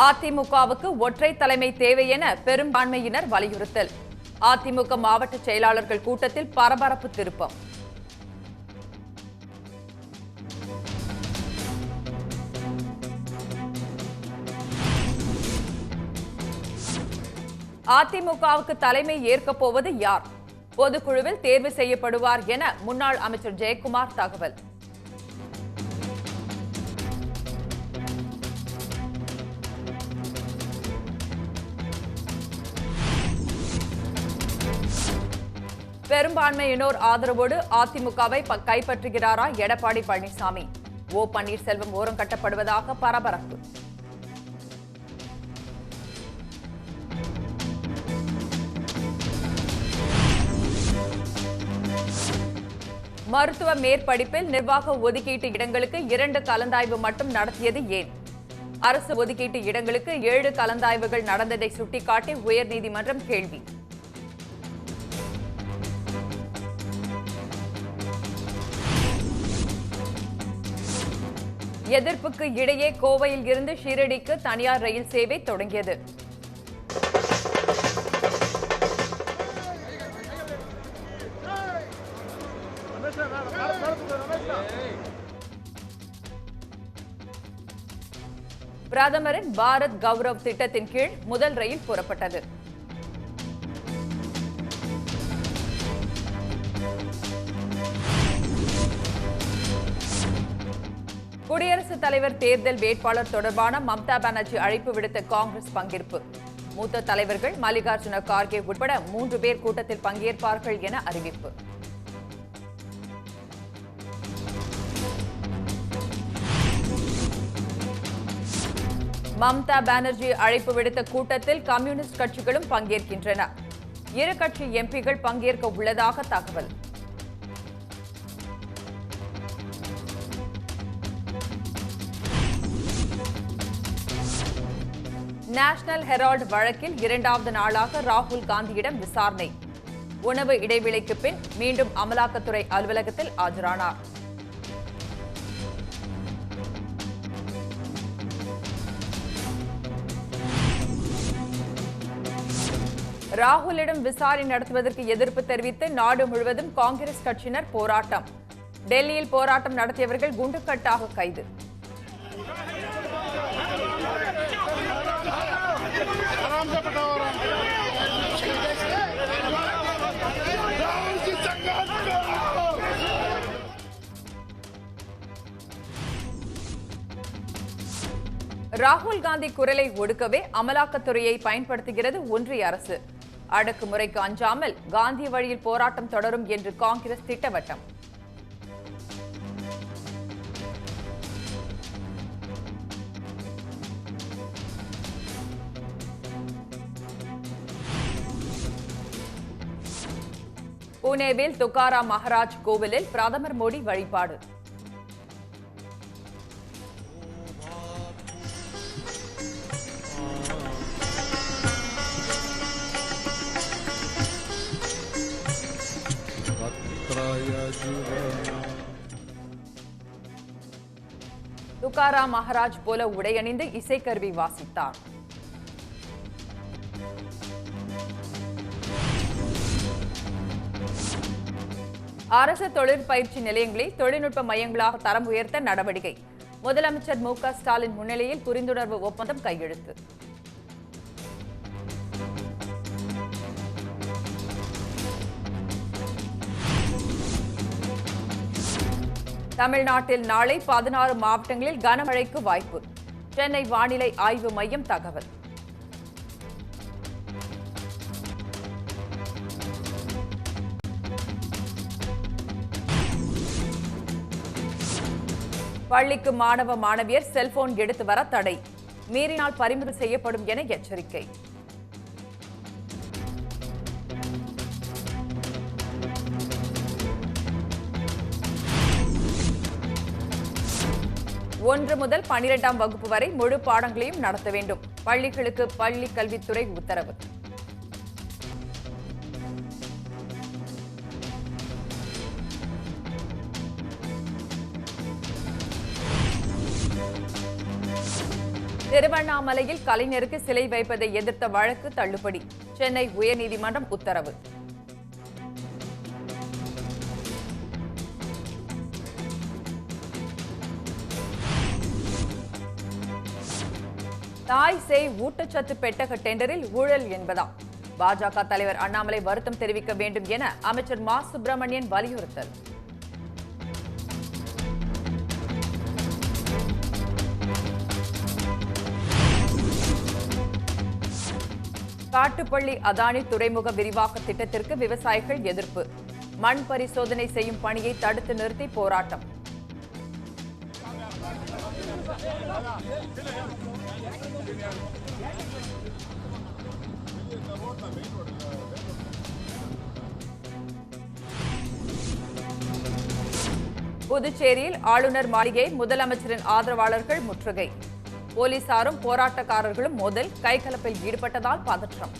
அதிமுகவுக்கு ஒற்றை தலைமை தேவை என பெரும்பான்மையினர் வலியுறுத்தல். அதிமுக மாவட்ட செயலாளர்கள் கூட்டத்தில் பரபரப்பு திருப்பம். அதிமுகவுக்கு தலைமை ஏற்கப் போவது யார்? பொதுக்குழுவில் தேர்வு செய்யப்படுவார் என முன்னாள் அமைச்சர் ஜெயக்குமார் தகவல். பெரும்பான்மையினோர் ஆதரவோடு அதிமுகவை கைப்பற்றுகிறாரா எடப்பாடி பழனிசாமி? ஓ பன்னீர்செல்வம் ஓரம் கட்டப்படுவதாக பரபரப்பு. மருத்துவ மேற்படிப்பில் நிர்வாக ஒதுக்கீட்டு இடங்களுக்கு 2 கலந்தாய்வு மட்டும் நடத்தியது ஏன்? அரசு ஒதுக்கீட்டு இடங்களுக்கு 7 கலந்தாய்வுகள் நடந்ததை சுட்டிக்காட்டி உயர்நீதிமன்றம் கேள்வி. எதிர்ப்புக்கு இடையே கோவையில் இருந்து ஷீரடிக்கு தனியார் ரயில் சேவை தொடங்கியது. பிரதமரின் பாரத் கௌரவ் திட்டத்தின் கீழ் முதல் ரயில் புறப்பட்டது. குடியரசுத் தலைவர் தேர்தல் வேட்பாளர் தொடர்பான மம்தா பானர்ஜி அழைப்பு விடுத்த காங்கிரஸ் பங்கேற்பு. மூத்த தலைவர்கள் மல்லிகார்ஜுன கார்கே உட்பட 3 பேர் கூட்டத்தில் பங்கேற்பார்கள் என அறிவிப்பு. மம்தா பானர்ஜி அழைப்பு விடுத்த கூட்டத்தில் கம்யூனிஸ்ட் கட்சிகளும் பங்கேற்கின்றன. 2 கட்சி எம்பிகள் பங்கேற்க உள்ளதாக தகவல். நேஷனல் ஹெரால்டு வழக்கில் 2வது நாளாக ராகுல் காந்தியிடம் விசாரணை. உணவு இடைவேளைக்கு பின் மீண்டும் அமலாக்கத்துறை அலுவலகத்தில் ஆஜரானார். ராகுலிடம் விசாரணை நடத்துவதற்கு எதிர்ப்பு தெரிவித்து நாடு முழுவதும் காங்கிரஸ் கட்சியினர் போராட்டம். டெல்லியில் போராட்டம் நடத்தியவர்கள் குண்டுக்கட்டாக கைது. ராகுல் காந்தி குரலை ஒடுக்கவே அமலாக்கத்துறையை பயன்படுத்துகிறது ஒன்றிய அரசு. அடக்குமுறைக்கு அஞ்சாமல் காந்தி வழியில் போராட்டம் தொடரும் என்று காங்கிரஸ் திட்டவட்டம். புனேவில் துக்காராம் மகாராஜ் கோவிலில் பிரதமர் மோடி வழிபாடு. துக்காராம் மகாராஜ் போல உடையணிந்து இசைக்கருவி வாசித்தார். அரசு தொழிற்பயிற்சி நிலையங்களை தொழில்நுட்ப மையங்களாக தரம் உயர்த்த நடவடிக்கை. முதலமைச்சர் மு.க. ஸ்டாலின் முன்னிலையில் புரிந்துணர்வு ஒப்பந்தம் கையெழுத்து. தமிழ்நாட்டில் நாளை 16 மாவட்டங்களில் கனமழைக்கு வாய்ப்பு. சென்னை வானிலை ஆய்வு மையம் தகவல். பள்ளிக்கு மாணவ மாணவியர் செல்போன் எடுத்து வர தடை. மீறினால் பறிமுதல் செய்யப்படும் என எச்சரிக்கை. ஒன்று முதல் 12ஆம் வகுப்பு வரை முழு பாடங்களையும் நடத்த வேண்டும். பள்ளிகளுக்கு பள்ளி கல்வித்துறை உத்தரவு. திருவண்ணாமலையில் கலைஞருக்கு சிலை வைப்பதை எதிர்த்த வழக்கு தள்ளுபடி. சென்னை உயர்நீதிமன்றம் உத்தரவு. தாய் சேய் ஊட்டச்சத்து பெட்டக டெண்டரில் ஊழல் என்பதா? பாஜக தலைவர் அண்ணாமலை வருத்தம் தெரிவிக்க வேண்டும் என அமைச்சர் மா சுப்பிரமணியன் வலியுறுத்தல். காட்டுப்பள்ளி அதானி துறைமுக விரிவாக்க திட்டத்திற்கு விவசாயிகள் எதிர்ப்பு. மண் பரிசோதனை செய்யும் பணியை தடுத்து நிறுத்தி போராட்டம். புதுச்சேரியில் ஆளுநர் மாளிகை முதலமைச்சரின் ஆதரவாளர்கள் முற்றுகை. போலீசாரும் போராட்டக்காரர்களும் மோதல், கைகலப்பில் ஈடுபட்டதால் பதற்றம்.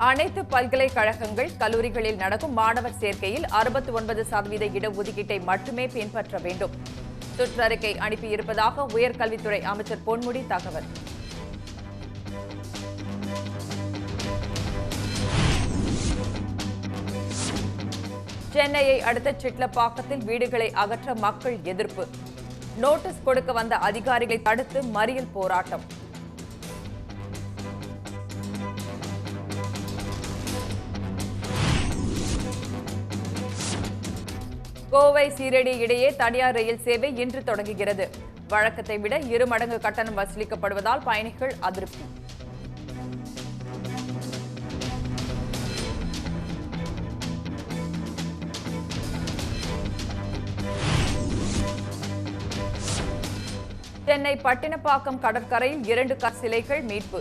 அனைத்து பல்கலைக்கழகங்கள் கல்லூரிகளில் நடக்கும் மாணவர் சேர்க்கையில் 69% இடஒதுக்கீட்டை மட்டுமே பின்பற்ற வேண்டும். சுற்றறிக்கை அனுப்பியிருப்பதாக உயர்கல்வித்துறை அமைச்சர் பொன்முடி தகவல். சென்னையை அடுத்த சிட்லப்பாக்கத்தில் வீடுகளை அகற்ற மக்கள் எதிர்ப்பு. நோட்டீஸ் கொடுக்க வந்த அதிகாரிகளை தடுத்து மறியல் போராட்டம். கோவை சீரடி இடையே தனியார் ரயில் சேவை இன்று தொடங்குகிறது. வழக்கத்தை விட 2 மடங்கு கட்டணம் வசூலிக்கப்படுவதால் பயணிகள் அதிருப்தி. சென்னை பட்டினப்பாக்கம் கடற்கரையில் 2 சிலைகள் மீட்பு.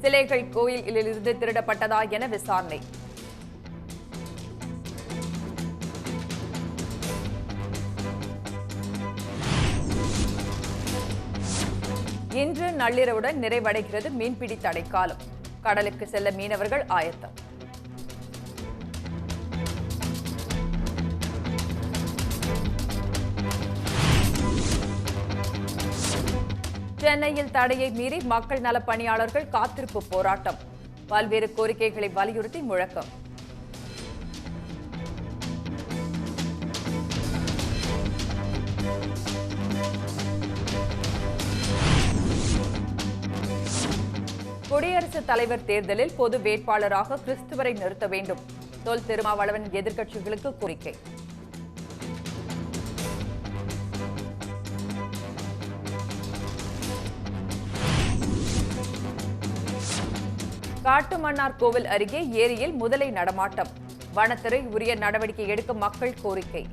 சிலைகள் கோயிலிலிருந்து திருடப்பட்டதா என விசாரணை. இன்று நள்ளிரவுடன் நிறைவடைகிறது மீன்பிடி தடைக்காலம். கடலுக்கு செல்ல மீனவர்கள் ஆயத்தம். சென்னையில் தடையை மீறி மக்கள் நல பணியாளர்கள் காத்திருப்பு போராட்டம். பல்வேறு கோரிக்கைகளை வலியுறுத்தி முழக்கம். குடியரசுத் தலைவர் தேர்தலில் பொது வேட்பாளராக கிறிஸ்துவரை நிறுத்த வேண்டும். தொல் திருமாவளவன் எதிர்க்கட்சிகளுக்கு கோரிக்கை. காட்டுமன்னார் கோவில் அருகே ஏரியில் முதலை நடமாட்டம். வனத்துறை உரிய நடவடிக்கை எடுக்க மக்கள் கோரிக்கை.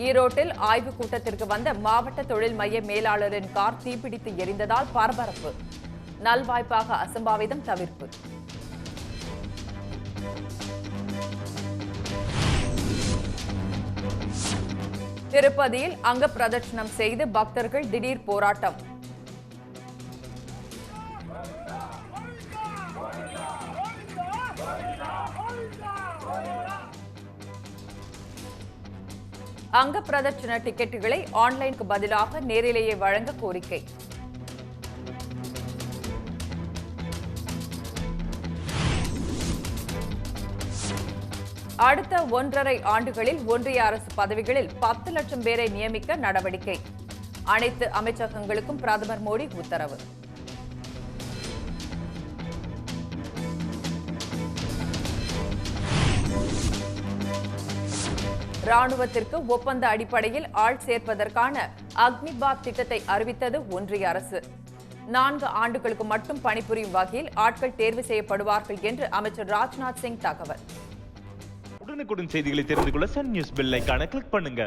ஈரோட்டில் ஆய்வுக் கூட்டத்திற்கு வந்த மாவட்ட தொழில் மைய மேலாளரின் கார் தீப்பிடித்து எரிந்ததால் பரபரப்பு. நல்வாய்ப்பாக அசம்பாவிதம் தவிர்ப்பு. திருப்பதியில் அங்க பிரதட்சணம் செய்து பக்தர்கள் திடீர் போராட்டம். அங்க பிரதட்சண டிக்கெட்டுகளை ஆன்லைனுக்கு பதிலாக நேரிலேயே வழங்க கோரிக்கை. அடுத்த 1.5 ஆண்டுகளில் ஒன்றிய அரசு பதவிகளில் 10 லட்சம் பேரை நியமிக்க நடவடிக்கை. அனைத்து அமைச்சகங்களுக்கும் பிரதமர் மோடி உத்தரவு. ராணுவத்திற்கு ஒப்பந்த அடிப்படையில் ஆள் சேர்ப்பதற்கான அக்னிபாத் திட்டத்தை அறிவித்தது ஒன்றிய அரசு. 4 ஆண்டுகளுக்கு மட்டும் பணிபுரியும் வகையில் ஆட்கள் தேர்வு செய்யப்படுவார்கள் என்று அமைச்சர் ராஜ்நாத் சிங் தகவல். உடனுக்குடன் செய்திகளை தெரிந்து கொள்ள சன் நியூஸ் பெல் ஐகானை கிளிக் பண்ணுங்க.